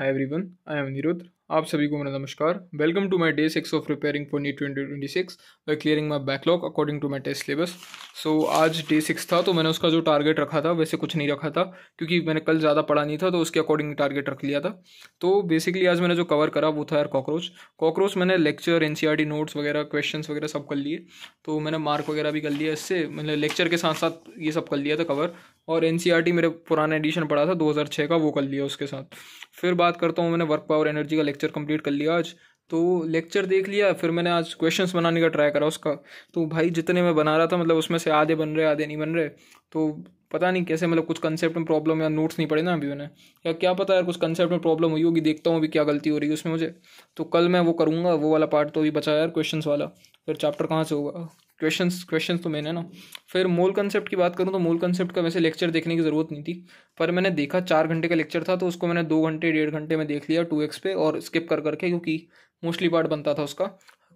Hi everyone, I am Aniruddh. आप सभी को मेरा नमस्कार। Welcome to my day 6 of preparing for NEET 2026 by clearing my backlog according to my test syllabus. So आज day 6 था, तो मैंने उसका जो टारगेट रखा था वैसे कुछ नहीं रखा था, क्योंकि मैंने कल ज़्यादा पढ़ा नहीं था, तो उसके अकॉर्डिंग टारगेट रख लिया था। तो बेसिकली आज मैंने जो कवर करा वो था यार कॉकरोच मैंने लेक्चर एनसीईआरटी नोट्स वगैरह क्वेश्चंस वगैरह सब कर लिए। तो मैंने मार्क वगैरह भी कर लिया, इससे मैंने लेक्चर के साथ साथ ये सब कर लिया था कवर। और एनसीईआरटी मेरे पुराना एडिशन पढ़ा था 2006 का, वो कर लिया उसके साथ। फिर बात करता हूँ, मैंने वर्क पावर एनर्जी का लेक्चर कंप्लीट कर लिया आज। तो लेक्चर देख लिया, फिर मैंने आज क्वेश्चंस बनाने का ट्राई करा उसका। तो भाई जितने मैं बना रहा था, मतलब उसमें से आधे बन रहे आधे नहीं बन रहे। तो पता नहीं कैसे, मतलब कुछ कंसेप्ट में प्रॉब्लम, या नोट्स नहीं पढ़े ना अभी मैंने, या क्या पता यार कुछ कंसेप्ट में प्रॉब्लम हुई होगी। देखता हूँ अभी क्या गलती हो रही है उसमें मुझे। तो कल मैं वो करूँगा, वो वाला पार्ट तो अभी बचा यार क्वेश्चंस वाला। फिर चैप्टर कहाँ से होगा, क्वेश्चंस तो मेन है ना। फिर मोल कंसेप्ट की बात करूँ तो मोल कंसेप्ट का वैसे लेक्चर देखने की ज़रूरत नहीं थी, पर मैंने देखा 4 घंटे का लेक्चर था, तो उसको मैंने 2 घंटे 1.5 घंटे में देख लिया 2x पे, और स्किप कर करके, क्योंकि मोस्टली पार्ट बनता था उसका,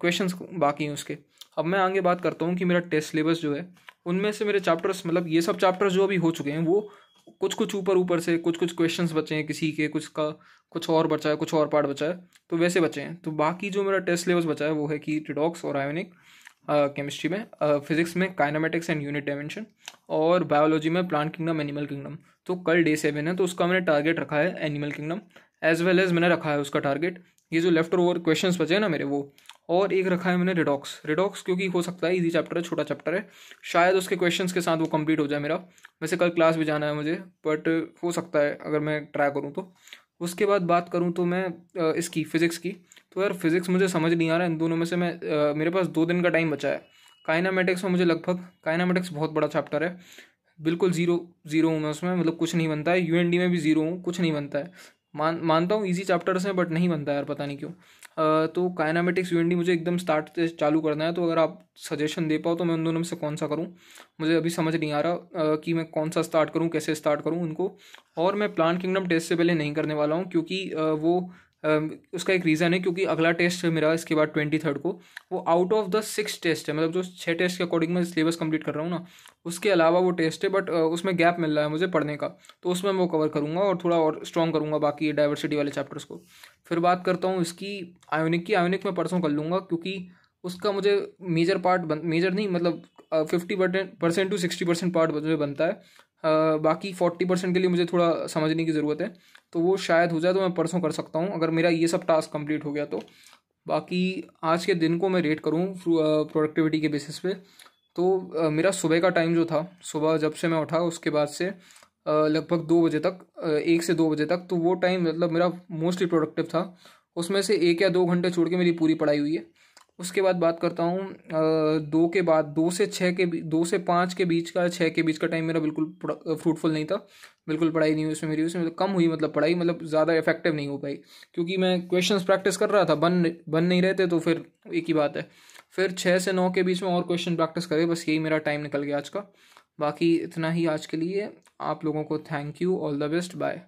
क्वेश्चंस बाकी हैं उसके। अब मैं आगे बात करता हूँ कि मेरा टेस्ट सिलेबस जो है, उनमें से मेरे चैप्टर्स, मतलब ये सब चैप्टर्स जो अभी हो चुके हैं, वो कुछ कुछ ऊपर ऊपर से कुछ कुछ क्वेश्चंस बचे हैं किसी के, कुछ का कुछ और बचा है, कुछ और पार्ट बचा है, तो वैसे बचे हैं। तो बाकी जो मेरा टेस्ट सिलेबस बचा है वो है कि रिडॉक्स और आयोनिक, केमिस्ट्री में, फिजिक्स में काइनेमेटिक्स एंड यूनिट डायमेंशन, और बायोलॉजी में प्लांट किंगडम एनिमल किंगडम। तो कल डे 7 है, तो उसका मैंने टारगेट रखा है animal kingdom, as well as मैंने रखा है उसका टारगेट ये जो लेफ्ट ओवर क्वेश्चंस बचे हैं ना मेरे, वो। और एक रखा है मैंने रिडॉक्स क्योंकि हो सकता है इजी चैप्टर है, छोटा चैप्टर है, शायद उसके क्वेश्चंस के साथ वो कंप्लीट हो जाए मेरा। वैसे कल क्लास भी जाना है मुझे, बट हो सकता है अगर मैं ट्राई करूँ तो। उसके बाद बात करूँ तो मैं इसकी फिज़िक्स की। तो यार फिज़िक्स मुझे समझ नहीं आ रहा है इन दोनों में से। मैं मेरे पास 2 दिन का टाइम बचा है। काइनामेटिक्स में मुझे लगभग, काइनामेटिक्स बहुत बड़ा चैप्टर है, बिल्कुल ज़ीरो ज़ीरो हूँ मैं उसमें, मतलब कुछ नहीं बनता है। यूएनडी में भी ज़ीरो हूँ, कुछ नहीं बनता है। मानता हूँ इजी चैप्टर्स हैं, बट नहीं बनता यार, पता नहीं क्यों। तो काइनामेटिक्स यूएनडी मुझे एकदम स्टार्ट से चालू करना है। तो अगर आप सजेशन दे पाओ तो मैं उन दोनों में से कौन सा करूँ, मुझे अभी समझ नहीं आ रहा कि मैं कौन सा स्टार्ट करूँ, कैसे स्टार्ट करूँ उनको। और मैं प्लांट किंगडम टेस्ट से पहले नहीं करने वाला हूँ, क्योंकि उसका एक रीज़न है, क्योंकि अगला टेस्ट है मेरा इसके बाद 23 को, वो आउट ऑफ द 6 टेस्ट है, मतलब जो 6 टेस्ट के अकॉर्डिंग मैं सिलेबस कंप्लीट कर रहा हूँ ना, उसके अलावा वो टेस्ट है, बट उसमें गैप मिल रहा है मुझे पढ़ने का। तो उसमें मैं वो कवर करूँगा और थोड़ा और स्ट्रॉन्ग करूँगा बाकी डाइवर्सिटी वाले चैप्टर्स को। फिर बात करता हूँ इसकी आयोनिक में परसों कर लूँगा, क्योंकि उसका मुझे मेजर पार्ट मेजर नहीं, मतलब 50% टू 60% पार्ट मुझे बनता है। बाकी 40% के लिए मुझे थोड़ा समझने की ज़रूरत है। तो वो शायद हो जाए, तो मैं परसों कर सकता हूँ अगर मेरा ये सब टास्क कंप्लीट हो गया तो। बाकी आज के दिन को मैं रेट करूँ प्रोडक्टिविटी के बेसिस पे, तो मेरा सुबह का टाइम जो था, सुबह जब से मैं उठा उसके बाद से लगभग 2 बजे तक, 1 से 2 बजे तक, तो वो टाइम मतलब मेरा मोस्टली प्रोडक्टिव था। उसमें से 1 या 2 घंटे छोड़ के मेरी पूरी पढ़ाई हुई है। उसके बाद बात करता हूँ 2 के बाद, 2 से 5 के बीच का, 6 के बीच का टाइम मेरा बिल्कुल फ्रूटफुल नहीं था। बिल्कुल पढ़ाई नहीं हुई उसमें मेरी, उसमें मतलब कम हुई, मतलब पढ़ाई मतलब ज़्यादा इफेक्टिव नहीं हो पाई, क्योंकि मैं क्वेश्चंस प्रैक्टिस कर रहा था, बन नहीं रहे थे, तो फिर एक ही बात है। फिर 6 से 9 के बीच में और क्वेश्चन प्रैक्टिस करे, बस यही मेरा टाइम निकल गया आज का। बाकी इतना ही आज के लिए। आप लोगों को thank you, all the best, bye.